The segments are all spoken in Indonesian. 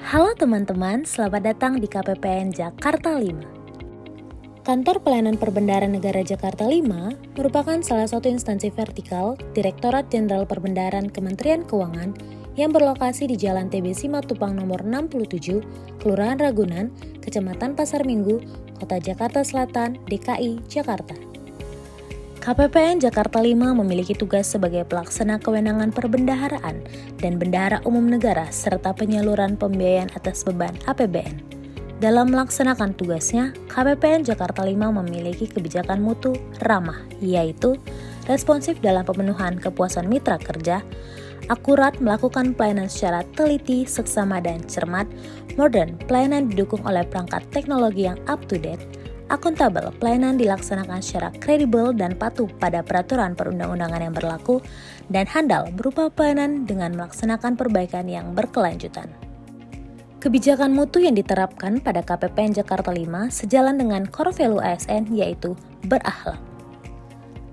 Halo teman-teman, selamat datang di KPPN Jakarta 5. Kantor Pelayanan Perbendaharaan Negara Jakarta 5 merupakan salah satu instansi vertikal Direktorat Jenderal Perbendaharaan Kementerian Keuangan yang berlokasi di Jalan TB Simatupang nomor 67, Kelurahan Ragunan, Kecamatan Pasar Minggu, Kota Jakarta Selatan, DKI, Jakarta. KPPN Jakarta 5 memiliki tugas sebagai pelaksana kewenangan perbendaharaan dan bendahara umum negara serta penyaluran pembiayaan atas beban APBN. Dalam melaksanakan tugasnya, KPPN Jakarta 5 memiliki kebijakan mutu ramah, yaitu responsif dalam pemenuhan kepuasan mitra kerja, akurat melakukan pelayanan secara teliti, seksama, dan cermat, modern, pelayanan didukung oleh perangkat teknologi yang up-to-date, akuntabel, pelayanan dilaksanakan secara kredibel dan patuh pada peraturan perundang-undangan yang berlaku, dan handal berupa pelayanan dengan melaksanakan perbaikan yang berkelanjutan. Kebijakan mutu yang diterapkan pada KPPN Jakarta 5 sejalan dengan core value ASN, yaitu berakhlak.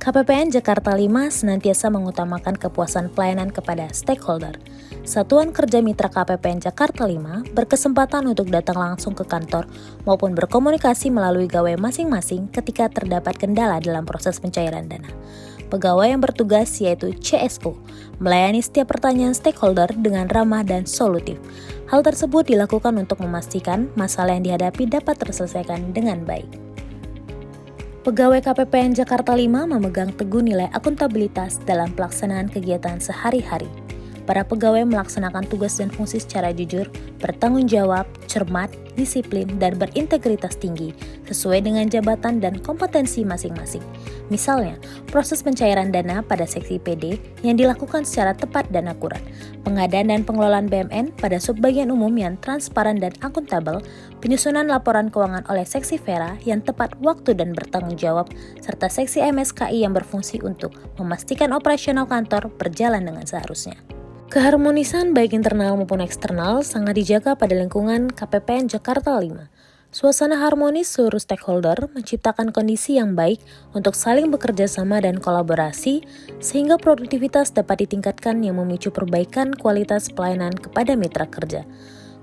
KPPN Jakarta 5 senantiasa mengutamakan kepuasan pelayanan kepada stakeholder. Satuan Kerja Mitra KPPN Jakarta 5 berkesempatan untuk datang langsung ke kantor maupun berkomunikasi melalui gawai masing-masing ketika terdapat kendala dalam proses pencairan dana. Pegawai yang bertugas yaitu CSO, melayani setiap pertanyaan stakeholder dengan ramah dan solutif. Hal tersebut dilakukan untuk memastikan masalah yang dihadapi dapat terselesaikan dengan baik. Pegawai KPPN Jakarta 5 memegang teguh nilai akuntabilitas dalam pelaksanaan kegiatan sehari-hari. Para pegawai melaksanakan tugas dan fungsi secara jujur, bertanggung jawab, cermat, disiplin, dan berintegritas tinggi sesuai dengan jabatan dan kompetensi masing-masing. Misalnya, proses pencairan dana pada seksi PD yang dilakukan secara tepat dan akurat, pengadaan dan pengelolaan BMN pada subbagian umum yang transparan dan akuntabel, penyusunan laporan keuangan oleh seksi Vera yang tepat waktu dan bertanggung jawab, serta seksi MSKI yang berfungsi untuk memastikan operasional kantor berjalan dengan seharusnya. Keharmonisan baik internal maupun eksternal sangat dijaga pada lingkungan KPPN Jakarta 5. Suasana harmonis seluruh stakeholder menciptakan kondisi yang baik untuk saling bekerja sama dan kolaborasi sehingga produktivitas dapat ditingkatkan yang memicu perbaikan kualitas pelayanan kepada mitra kerja.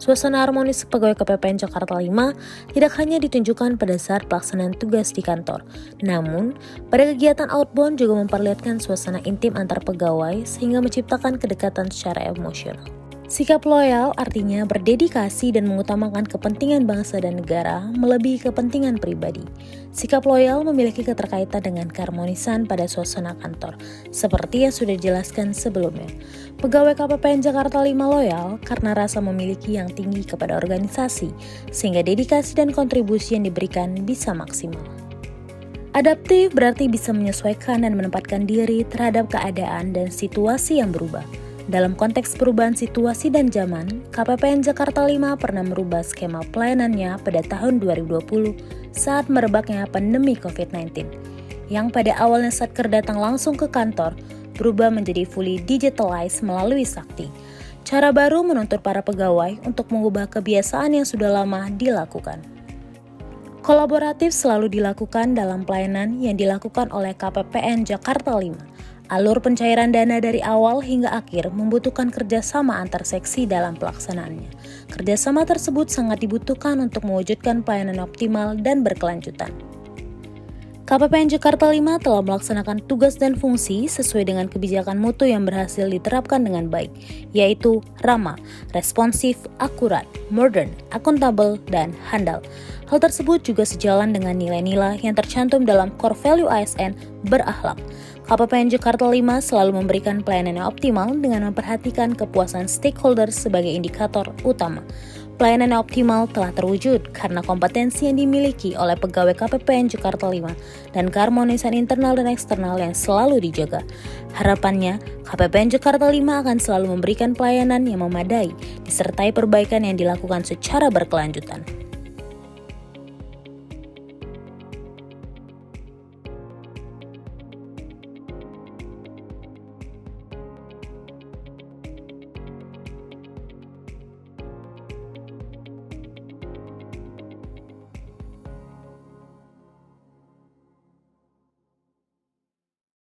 Suasana harmonis pegawai KPPN Jakarta 5 tidak hanya ditunjukkan pada saat pelaksanaan tugas di kantor, namun pada kegiatan outbound juga memperlihatkan suasana intim antar pegawai sehingga menciptakan kedekatan secara emosional. Sikap loyal artinya berdedikasi dan mengutamakan kepentingan bangsa dan negara melebihi kepentingan pribadi. Sikap loyal memiliki keterkaitan dengan keharmonisan pada suasana kantor, seperti yang sudah dijelaskan sebelumnya. Pegawai KPPN Jakarta 5 loyal karena rasa memiliki yang tinggi kepada organisasi, sehingga dedikasi dan kontribusi yang diberikan bisa maksimal. Adaptif berarti bisa menyesuaikan dan menempatkan diri terhadap keadaan dan situasi yang berubah. Dalam konteks perubahan situasi dan zaman, KPPN Jakarta 5 pernah merubah skema pelayanannya pada tahun 2020 saat merebaknya pandemi COVID-19, yang pada awalnya Satker datang langsung ke kantor, berubah menjadi fully digitalized melalui Sakti. Cara baru menuntut para pegawai untuk mengubah kebiasaan yang sudah lama dilakukan. Kolaboratif selalu dilakukan dalam pelayanan yang dilakukan oleh KPPN Jakarta 5. Alur pencairan dana dari awal hingga akhir membutuhkan kerjasama antar seksi dalam pelaksanaannya. Kerjasama tersebut sangat dibutuhkan untuk mewujudkan pelayanan optimal dan berkelanjutan. KPPN Jakarta 5 telah melaksanakan tugas dan fungsi sesuai dengan kebijakan mutu yang berhasil diterapkan dengan baik, yaitu ramah, responsif, akurat, modern, akuntabel, dan handal. Hal tersebut juga sejalan dengan nilai-nilai yang tercantum dalam core value ASN berakhlak. KPPN Jakarta 5 selalu memberikan pelayanan yang optimal dengan memperhatikan kepuasan stakeholder sebagai indikator utama. Pelayanan yang optimal telah terwujud karena kompetensi yang dimiliki oleh pegawai KPPN Jakarta 5 dan keharmonisan internal dan eksternal yang selalu dijaga. Harapannya, KPPN Jakarta 5 akan selalu memberikan pelayanan yang memadai, disertai perbaikan yang dilakukan secara berkelanjutan.